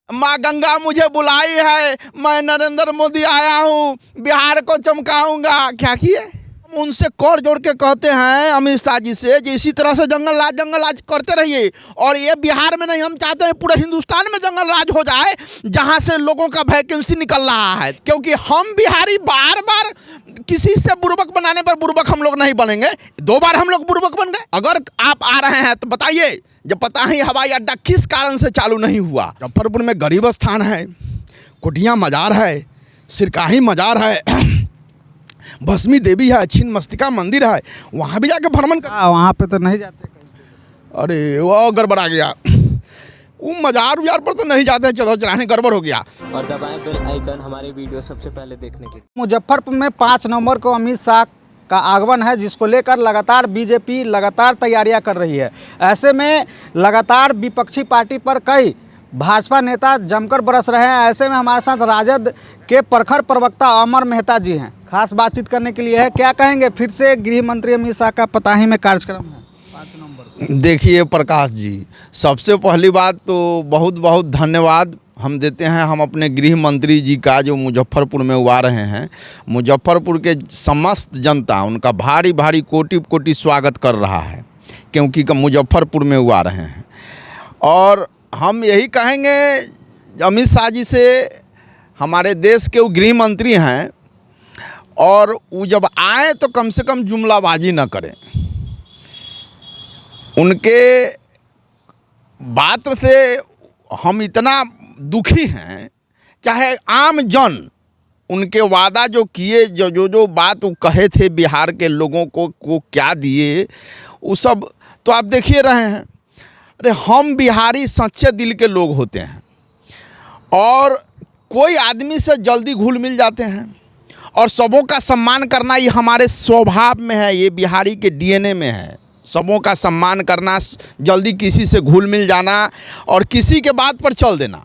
माँ गंगा मुझे बुलाई है, मैं नरेंद्र मोदी आया हूँ, बिहार को चमकाऊंगा। क्या किए? हम उनसे कोर जोड़ के कहते हैं अमित शाह जी से, इसी तरह से जंगल राज करते रहिए। और ये बिहार में नहीं, हम चाहते हैं पूरे हिंदुस्तान में जंगल राज हो जाए, जहाँ से लोगों का वैकेंसी निकल रहा है। क्योंकि हम बिहारी बार बार किसी से बुर्बक बनाने पर बुर्बक हम लोग नहीं बनेंगे। 2 बार हम लोग बुर्बक बन गए। अगर आप आ रहे हैं तो बताइए, जब पता ही हवाई अड्डा किस कारण से चालू नहीं हुआ। मुजफ्फरपुर में गरीब स्थान है, कुटिया मजार है, सिरकाही मजार है, भस्मी देवी है, छिन्न मस्तिका मंदिर है, वहाँ भी जाके भ्रमण कर। वहाँ पे तो नहीं जाते। अरे वो गड़बड़ा गया, वो मजार उजार पर तो नहीं जाते, चलो चढ़ाने गड़बड़ हो गया। और दबाएं बेल आइकन हमारे वीडियो सबसे पहले देखने के लिए। मुजफ्फरपुर में 5 नवंबर को अमित शाह का आगमन है, जिसको लेकर लगातार बीजेपी लगातार तैयारियां कर रही है। ऐसे में लगातार विपक्षी पार्टी पर कई भाजपा नेता जमकर बरस रहे हैं। ऐसे में हमारे साथ राजद के प्रखर प्रवक्ता अमर मेहता जी हैं, खास बातचीत करने के लिए है। क्या कहेंगे? फिर से गृह मंत्री अमित शाह का पताही में कार्यक्रम है 5 नवंबर। देखिए प्रकाश जी, सबसे पहली बात तो बहुत बहुत धन्यवाद हम देते हैं हम अपने गृह मंत्री जी का, जो मुजफ्फरपुर में हुआ रहे हैं। मुजफ्फरपुर के समस्त जनता उनका भारी भारी कोटि कोटि स्वागत कर रहा है, क्योंकि मुजफ्फरपुर में हुआ रहे हैं। और हम यही कहेंगे अमित शाह जी से, हमारे देश के वो गृह मंत्री हैं, और वो जब आए तो कम से कम जुमलाबाजी न करें। उनके बात से हम इतना दुखी हैं, चाहे आम जन उनके वादा जो किए, जो बात वो कहे थे बिहार के लोगों को क्या दिए, वो सब तो आप देखिए रहे हैं। अरे हम बिहारी सच्चे दिल के लोग होते हैं, और कोई आदमी से जल्दी घुल मिल जाते हैं, और सबों का सम्मान करना ये हमारे स्वभाव में है, ये बिहारी के डीएनए में है। सबों का सम्मान करना, जल्दी किसी से घुल मिल जाना और किसी के बात पर चल देना।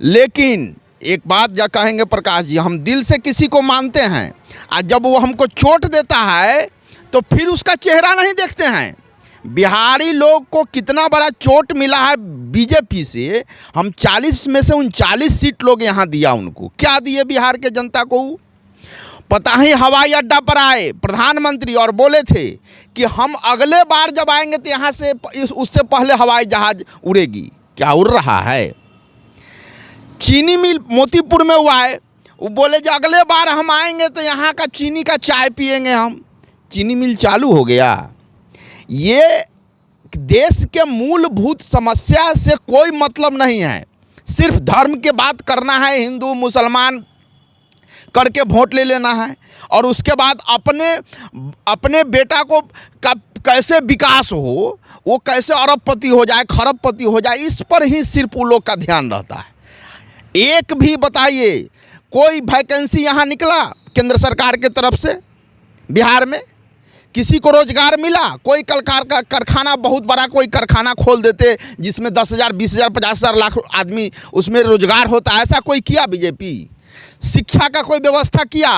लेकिन एक बात जो कहेंगे प्रकाश जी, हम दिल से किसी को मानते हैं, और जब वो हमको चोट देता है तो फिर उसका चेहरा नहीं देखते हैं। बिहारी लोग को कितना बड़ा चोट मिला है बीजेपी से। हम 40 में से 39 सीट लोग यहाँ दिया उनको। क्या दिए बिहार के जनता को? पता ही हवाई अड्डा पर आए प्रधानमंत्री और बोले थे कि हम अगले बार जब आएंगे तो यहाँ से उससे पहले हवाई जहाज उड़ेगी। क्या उड़ रहा है? चीनी मिल मोतीपुर में हुआ है, वो बोले जो अगले बार हम आएंगे तो यहाँ का चीनी का चाय पिएंगे हम। चीनी मिल चालू हो गया। ये देश के मूलभूत समस्या से कोई मतलब नहीं है। सिर्फ धर्म के बात करना है, हिंदू मुसलमान करके वोट ले लेना है, और उसके बाद अपने बेटा को कैसे विकास हो, वो कैसे अरबपति हो जाए, खरबपति हो जाए, इस पर ही सिर्फ उन लोग का ध्यान रहता है। एक भी बताइए कोई वैकेंसी यहाँ निकला केंद्र सरकार के तरफ से? बिहार में किसी को रोजगार मिला? कोई कारखाना, बहुत बड़ा कोई कारखाना खोल देते जिसमें 10,000, 20,000, 50,000 लाख आदमी उसमें रोजगार होता है, ऐसा कोई किया बीजेपी? शिक्षा का कोई व्यवस्था किया?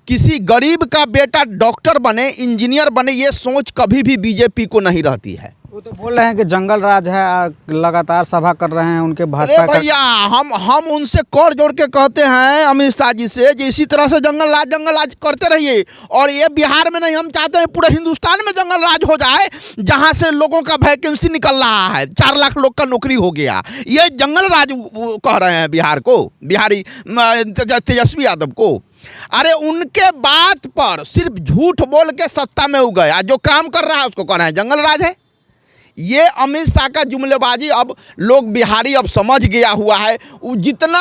किसी गरीब का बेटा डॉक्टर बने, इंजीनियर बने, ये सोच कभी भी बीजेपी को नहीं रहती है। वो तो बोल रहे हैं कि जंगल राज है, लगातार सभा कर रहे हैं उनके भाजपा का। भैया हम उनसे कोर जोड़ के कहते हैं अमित शाह जी से, इसी तरह से जंगल राज करते रहिए। और ये बिहार में नहीं, हम चाहते हैं पूरे हिंदुस्तान में जंगल राज हो जाए, जहां से लोगों का वैकेंसी निकल रहा है। 4 लाख लोग का नौकरी हो गया। ये जंगल राज कह रहे हैं बिहार को, बिहारी तेजस्वी यादव को। अरे उनके बात पर सिर्फ झूठ बोल के सत्ता में उग गया, जो काम कर रहा है उसको कह रहे हैं जंगल राज है। ये अमित शाह का जुमलेबाजी अब लोग बिहारी अब समझ गया हुआ है। जितना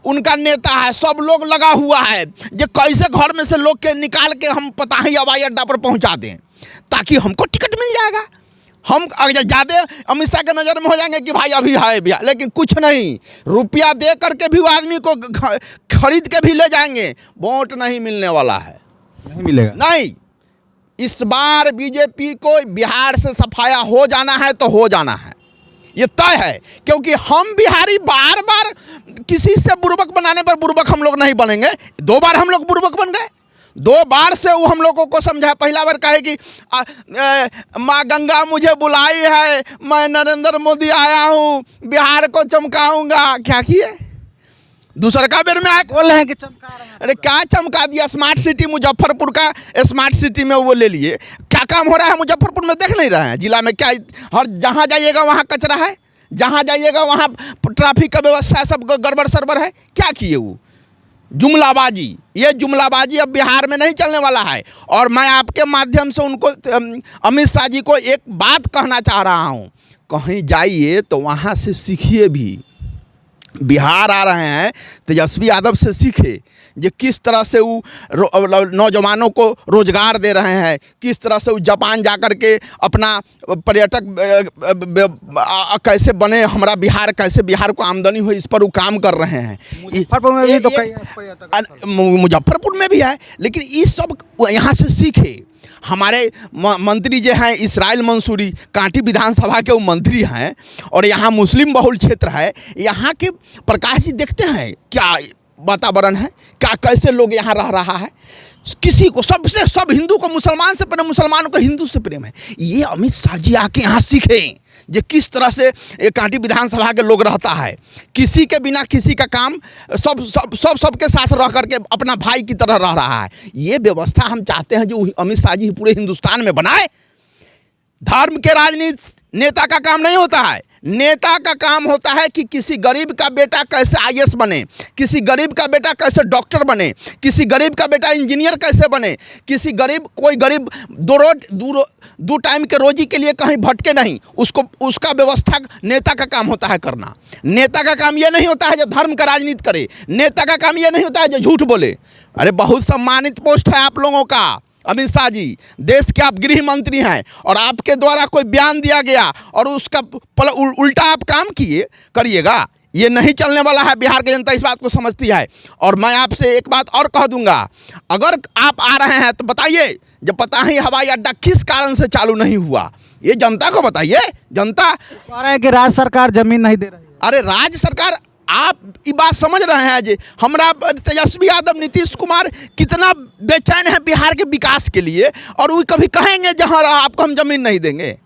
उनका नेता है सब लोग लगा हुआ है जो कैसे घर में से लोग के निकाल के हम पता ही हवाई अड्डा पर पहुंचा दें, ताकि हमको टिकट मिल जाएगा। हम ज़्यादा अमित शाह के नज़र में हो जाएंगे कि भाई अभी है बिहार, लेकिन कुछ नहीं, रुपया दे करके भी वो आदमी को खरीद के भी ले जाएंगे, वोट नहीं मिलने वाला है। नहीं मिलेगा? नहीं। इस बार बीजेपी को बिहार से सफाया हो जाना है तो हो जाना है, ये तय है। क्योंकि हम बिहारी बार बार किसी से बुर्बक बनाने पर बुर्बक हम लोग नहीं बनेंगे। 2 बार हम लोग बुर्बक बन गए। 2 बार से वो हम लोगों को समझा। पहला बार कहे कि माँ गंगा मुझे बुलाई है, मैं नरेंद्र मोदी आया हूँ, बिहार को चमकाऊंगा। क्या किए? दूसरा का बेर में आए बोल रहे हैं कि चमका रहे हैं। अरे क्या चमका दिया? स्मार्ट सिटी मुजफ्फरपुर का स्मार्ट सिटी में वो ले लिए। क्या काम हो रहा है मुजफ्फरपुर में देख नहीं रहे हैं? जिला में क्या हर जहाँ जाइएगा वहाँ कचरा है, जहाँ जाइएगा वहाँ ट्रैफिक का व्यवस्था सब गड़बड़ सरबर है। क्या किए वो? जुमलाबाजी, ये जुमलाबाजी अब बिहार में नहीं चलने वाला है। और मैं आपके माध्यम से उनको अमित शाह जी को एक बात कहना चाह रहा हूँ, कहीं जाइए तो वहाँ से सीखिए भी। बिहार आ रहे हैं, तेजस्वी यादव से सीखे जो किस तरह से वो नौजवानों को रोजगार दे रहे हैं, किस तरह से वो जापान जाकर के अपना पर्यटक कैसे बने, हमारा बिहार कैसे बिहार को आमदनी हो, इस पर वो काम कर रहे हैं। मुजफ्फरपुर में भी तो कई पर्यटक मुजफ्फरपुर में भी है, लेकिन इस सब यहाँ से सीखे। हमारे मंत्री जो हैं इसराइल मंसूरी, कांटी विधानसभा के वो मंत्री हैं, और यहाँ मुस्लिम बहुल क्षेत्र है। यहाँ के प्रकाश जी देखते हैं क्या वातावरण है, क्या कैसे लोग यहाँ रह रहा है। किसी को सब हिंदू को मुसलमान से प्रेम, मुसलमान को हिंदू से प्रेम है। ये अमित शाह जी आके यहाँ सीखें जो किस तरह से कांटी विधानसभा के लोग रहता है, किसी के बिना किसी का काम, सबके साथ रह करके अपना भाई की तरह रह रहा है। ये व्यवस्था हम चाहते हैं जो अमित शाह जी पूरे हिंदुस्तान में बनाए। धर्म के राजनीति नेता का काम नहीं होता है। नेता का काम होता है कि किसी गरीब का बेटा कैसे आईएएस बने, किसी गरीब का बेटा कैसे डॉक्टर बने, किसी गरीब का बेटा इंजीनियर कैसे बने, कोई गरीब दो टाइम के रोजी के लिए कहीं भटके नहीं, उसका व्यवस्था नेता का काम होता है करना। नेता का काम यह नहीं होता है जो धर्म का राजनीति करे। नेता का काम यह नहीं होता है जो झूठ बोले। अरे बहुत सम्मानित पोस्ट है आप लोगों का। अमित शाह जी, देश के आप गृह मंत्री हैं, और आपके द्वारा कोई बयान दिया गया और उसका उल्टा आप काम करिएगा, ये नहीं चलने वाला है। बिहार की जनता इस बात को समझती है। और मैं आपसे एक बात और कह दूंगा, अगर आप आ रहे हैं तो बताइए, जब पता ही हवाई अड्डा किस कारण से चालू नहीं हुआ, ये जनता को बताइए। जनता कह रहे हैं कि राज्य सरकार जमीन नहीं दे रही है। अरे राज्य सरकार, आप ये बात समझ रहे हैं जी, हमारा तेजस्वी यादव, नीतीश कुमार कितना बेचैन है बिहार के विकास के लिए, और वो कभी कहेंगे जहां आपको हम जमीन नहीं देंगे?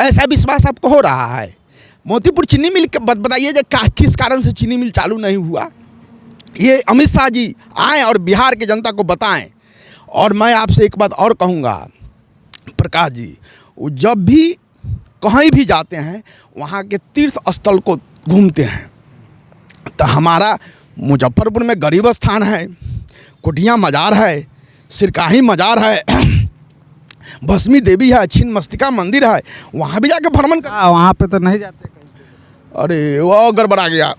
ऐसा विश्वास आपको हो रहा है? मोतीपुर चीनी मिल के बताइए जो किस कारण से चीनी मिल चालू नहीं हुआ। ये अमित शाह जी आएँ और बिहार की जनता को बताएं। और मैं आपसे एक बात और कहूँगा प्रकाश जी, वो जब भी कहीं भी जाते हैं वहाँ के तीर्थ स्थल को घूमते हैं, तो हमारा मुजफ्फरपुर में गरीब स्थान है, कुटिया मजार है, सिरकाही मजार है, भस्मी देवी है, छिन्नमस्तिका मंदिर है, वहाँ भी जाके भ्रमण कर। वहाँ पे तो नहीं जाते कहीं। अरे वो गड़बड़ा गया,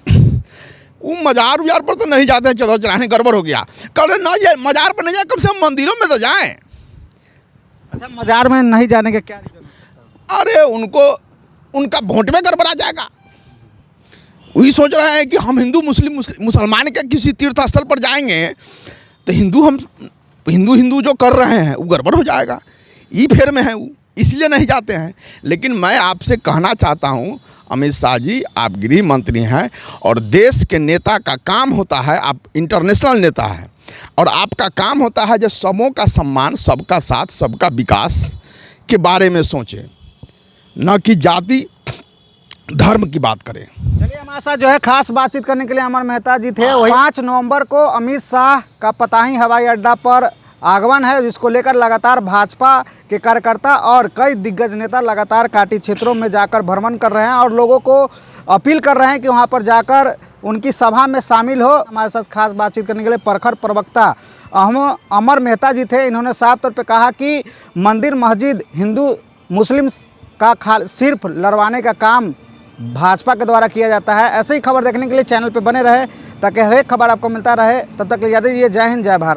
वो मजार उजार पर तो नहीं जाते हैं, चलो चढ़ाने गड़बड़ हो गया। कल ना ये मजार पर नहीं जाए, कम से कम मंदिरों में तो जाएं। अच्छा, मजार में नहीं जाने का क्या रीजन है? अरे उनका वोट में गड़बड़ा जाएगा। वही सोच रहे हैं कि हम मुसलमान के किसी तीर्थ स्थल पर जाएंगे तो हिंदू जो कर रहे हैं वो गड़बड़ हो जाएगा। ये फेर में है वो, इसलिए नहीं जाते हैं। लेकिन मैं आपसे कहना चाहता हूँ अमित शाह जी, आप गृह मंत्री हैं और देश के नेता का काम होता है, आप इंटरनेशनल नेता हैं, और आपका काम होता है जो सबों का सम्मान, सबका साथ, सबका विकास के बारे में सोचें, न कि जाति धर्म की बात करें। चलिए, हमारे साथ जो है खास बातचीत करने के लिए अमर मेहता जी थे। वही 5 नवंबर को अमित शाह का पताही हवाई अड्डा पर आगमन है, जिसको लेकर लगातार भाजपा के कार्यकर्ता और कई दिग्गज नेता लगातार काटी क्षेत्रों में जाकर भ्रमण कर रहे हैं और लोगों को अपील कर रहे हैं कि वहां पर जाकर उनकी सभा में शामिल हो। हमारे साथ खास बातचीत करने के लिए प्रखर प्रवक्ता अमर मेहता जी थे। इन्होंने साफ तौर पर कहा कि मंदिर मस्जिद हिंदू मुस्लिम का सिर्फ लड़वाने का काम भाजपा के द्वारा किया जाता है। ऐसे ही खबर देखने के लिए चैनल पर बने रहे ताकि हर एक खबर आपको मिलता रहे। तब तक ले जाते रहिए। जय हिंद, जय भारत।